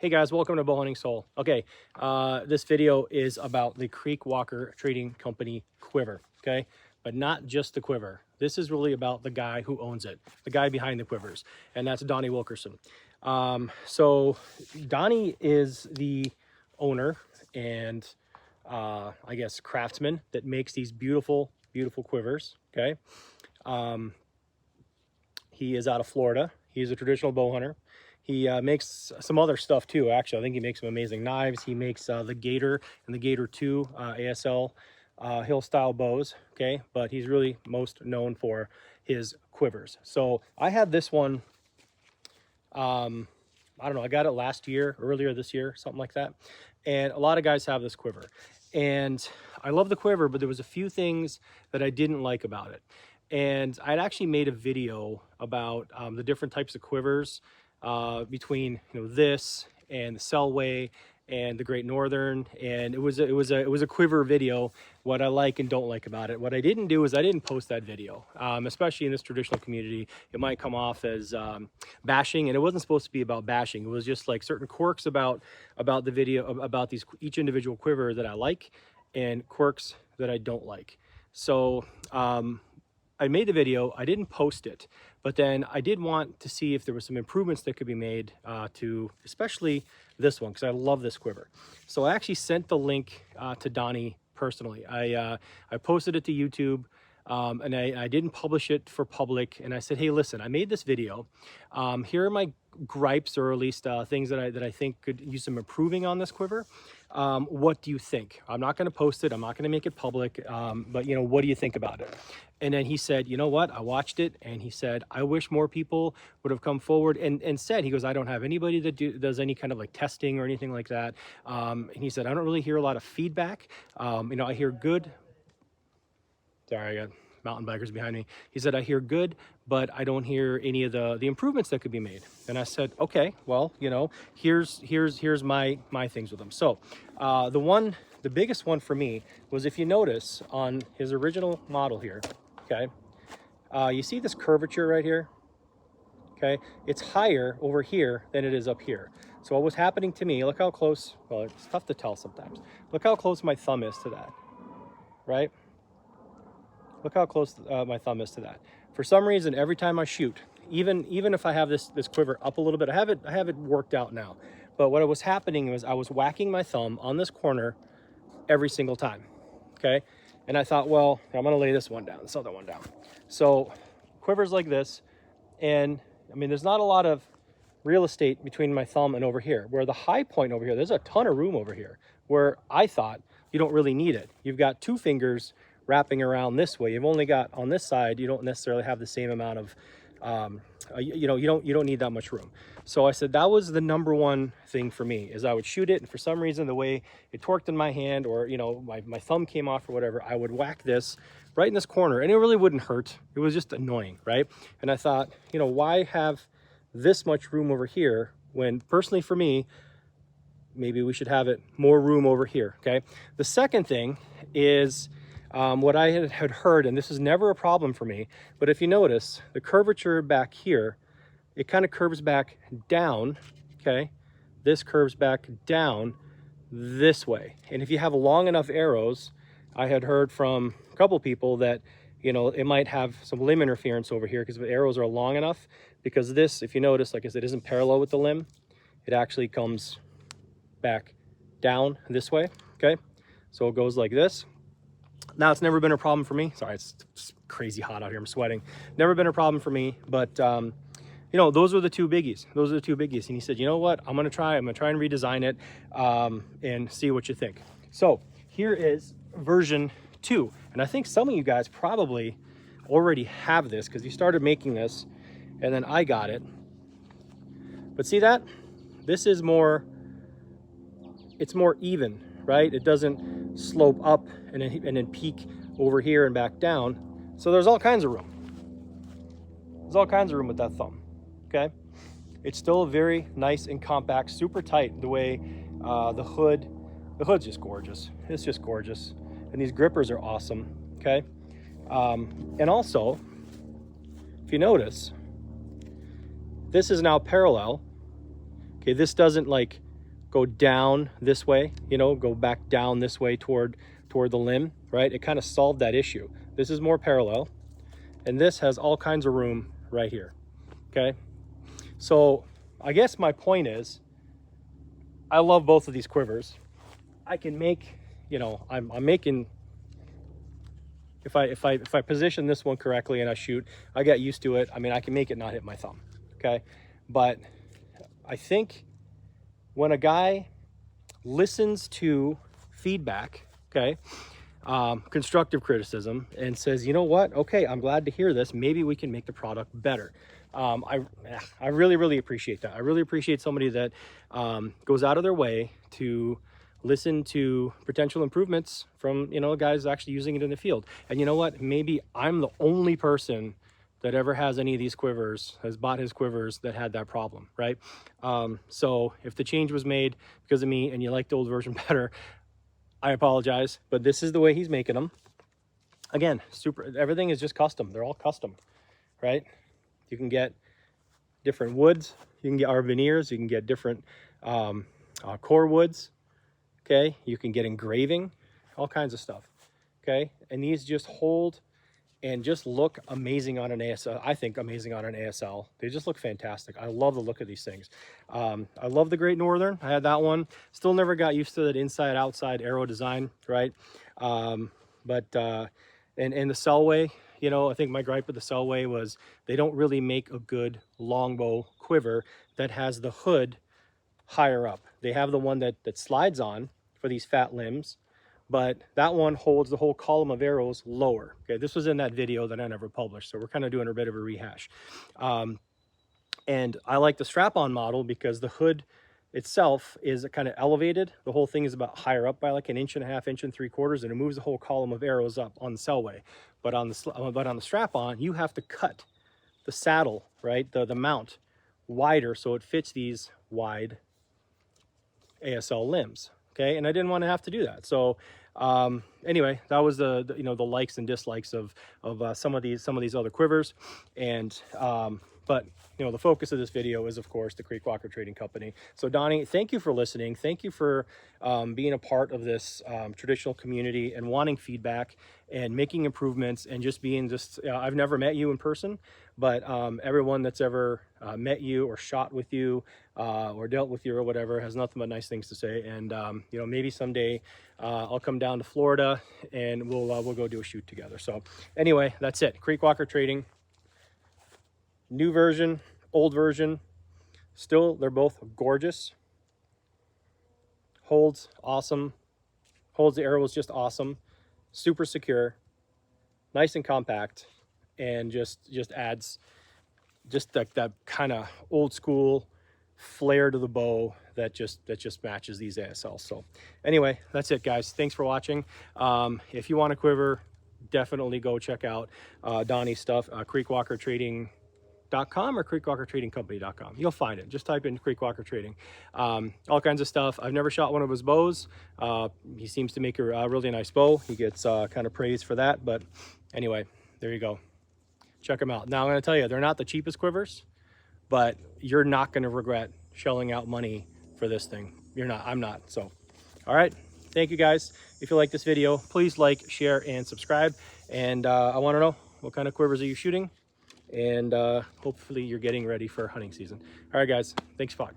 Hey guys, welcome to Bowhunting Soul. Okay, this video is about the Creek Walker Trading Company Quiver, okay? But not just the quiver. This is really about the guy who owns it, the guy behind the quivers, and that's Donnie Wilkerson. So Donnie is the owner and I guess craftsman that makes these beautiful, beautiful quivers, okay? He is out of Florida. He's a traditional bow hunter. He makes some other stuff too, actually. I think he makes some amazing knives. He makes the Gator and the Gator 2 ASL hill style bows, okay? But he's really most known for his quivers. So I had this one, I don't know, I got it last year, earlier this year, something like that. And a lot of guys have this quiver. And I love the quiver, but there was a few things that I didn't like about it. And I'd actually made a video about the different types of quivers between this and the Selway and the Great Northern, and it was a quiver video, what I like and don't like about it. What I didn't do is I didn't post that video, especially in this traditional community. It might come off as bashing, and it wasn't supposed to be about bashing. It was just like certain quirks about the video, about these each individual quiver that I like and quirks that I don't like. So I made the video, I didn't post it, but then I did want to see if there were some improvements that could be made to especially this one, because I love this quiver. So I actually sent the link to Donnie personally. I posted it to YouTube, and I didn't publish it for public. And I said, hey, listen, I made this video. Here are my gripes, or at least things that I think could use some improving on this quiver. What do you think? I'm not going to post it. I'm not going to make it public. But what do you think about it? And then he said, you know what? I watched it, and he said, I wish more people would have come forward and said, he goes, I don't have anybody that does any kind of like testing or anything like that. And he said, I don't really hear a lot of feedback. I hear good. Sorry, I got mountain bikers behind me. He said, I hear good, but I don't hear any of the improvements that could be made. And I said, okay, well, here's my things with them. So the biggest one for me was, if you notice on his original model here, okay, you see this curvature right here, okay? It's higher over here than it is up here. So what was happening to me, look how close, well, it's tough to tell sometimes. Look how close my thumb is to that, right? Look how close my thumb is to that. For some reason, every time I shoot, even if I have this quiver up a little bit, I have it worked out now. But what was happening was I was whacking my thumb on this corner every single time, okay? And I thought, well, I'm gonna lay this one down, this other one down. So quivers like this, and I mean, there's not a lot of real estate between my thumb and over here, where the high point over here, there's a ton of room over here, where I thought you don't really need it. You've got two fingers wrapping around this way. You've only got on this side, you don't necessarily have the same amount of you don't need that much room. So I said that was the number one thing for me, is I would shoot it, and for some reason the way it torqued in my hand, or my thumb came off or whatever, I would whack this right in this corner, and it really wouldn't hurt. It was just annoying, right? And I thought, why have this much room over here when, personally for me, maybe we should have it more room over here, okay? The second thing is what I had heard, and this is never a problem for me, but if you notice the curvature back here, it kind of curves back down, okay? This curves back down this way. And if you have long enough arrows, I had heard from a couple people that, it might have some limb interference over here because the arrows are long enough, because this, if you notice, like I said, isn't parallel with the limb. It actually comes back down this way, okay? So it goes like this. Now, it's never been a problem for me. Sorry, it's crazy hot out here. I'm sweating. Never been a problem for me, but those were the two biggies. Those are the two biggies. And he said, you know what? I'm gonna try and redesign it and see what you think. So here is version 2, and I think some of you guys probably already have this, because you started making this, and then I got it. But see that? This is more. It's more even, right? It doesn't slope up and then peak over here and back down. So there's all kinds of room. There's all kinds of room with that thumb, okay? It's still very nice and compact, super tight. The way the hood's just gorgeous. It's just gorgeous. And these grippers are awesome, okay? And also, if you notice, this is now parallel. Okay, this doesn't like go down this way, you know, go back down this way toward the limb, right? It kind of solved that issue. This is more parallel, and this has all kinds of room right here, okay? So I guess my point is, I love both of these quivers. I can make, you know, I'm making, if I position this one correctly and I shoot, I got used to it. I mean, I can make it not hit my thumb, okay? But I think when a guy listens to feedback, okay, constructive criticism, and says, you know what, okay, I'm glad to hear this, maybe we can make the product better. I really appreciate that. I really appreciate somebody that goes out of their way to listen to potential improvements from, you know, guys actually using it in the field. And you know what, maybe I'm the only person that ever has any of these quivers, has bought his quivers, that had that problem, right? So if the change was made because of me and you like the old version better, I apologize, but this is the way he's making them. Again, everything is just custom. They're all custom, right? You can get different woods. You can get our veneers. You can get different core woods, okay? You can get engraving, all kinds of stuff, okay? And these just hold and just look amazing on an ASL. I think amazing on an ASL. They just look fantastic. I love the look of these things. I love the Great Northern. I had that one. Still never got used to that inside outside arrow design, right? And the Selway, you know, I think my gripe with the Selway was they don't really make a good longbow quiver that has the hood higher up. They have the one that slides on for these fat limbs, but that one holds the whole column of arrows lower. Okay, this was in that video that I never published, so we're kind of doing a bit of a rehash. And I like the strap-on model because the hood itself is kind of elevated. The whole thing is about higher up by like 1.5 inches, 1.75 inches, and it moves the whole column of arrows up on the Selway. But on the strap-on, you have to cut the saddle, right, the mount wider so it fits these wide ASL limbs. Okay, and I didn't want to have to do that. So anyway, that was the you know, the likes and dislikes of some of these other quivers. And but you know, the focus of this video is of course the Creek Walker Trading Company. So Donnie, thank you for listening. Thank you for being a part of this traditional community and wanting feedback and making improvements, and just being I've never met you in person, but everyone that's ever met you or shot with you or dealt with you or whatever has nothing but nice things to say. And you know, maybe someday I'll come down to Florida and we'll go do a shoot together. So anyway, that's it. Creek Walker Trading, new version, old version, still they're both gorgeous. Holds awesome, holds the arrows just awesome, super secure, nice and compact, and just adds just that kind of old school flair to the bow that just matches these ASLs. So anyway, that's it, guys. Thanks for watching. If you want a quiver, definitely go check out Donnie's stuff, creekwalkertrading.com or creekwalkertradingcompany.com. You'll find it. Just type in Creek Walker Trading. All kinds of stuff. I've never shot one of his bows. He seems to make a really nice bow. He gets kind of praised for that. But anyway, there you go. Check them out. Now I'm going to tell you, they're not the cheapest quivers, but you're not going to regret shelling out money for this thing. You're not. I'm not. So, all right. Thank you, guys. If you like this video, please like, share, and subscribe. And I want to know, what kind of quivers are you shooting? And hopefully you're getting ready for hunting season. All right, guys. Thanks a lot.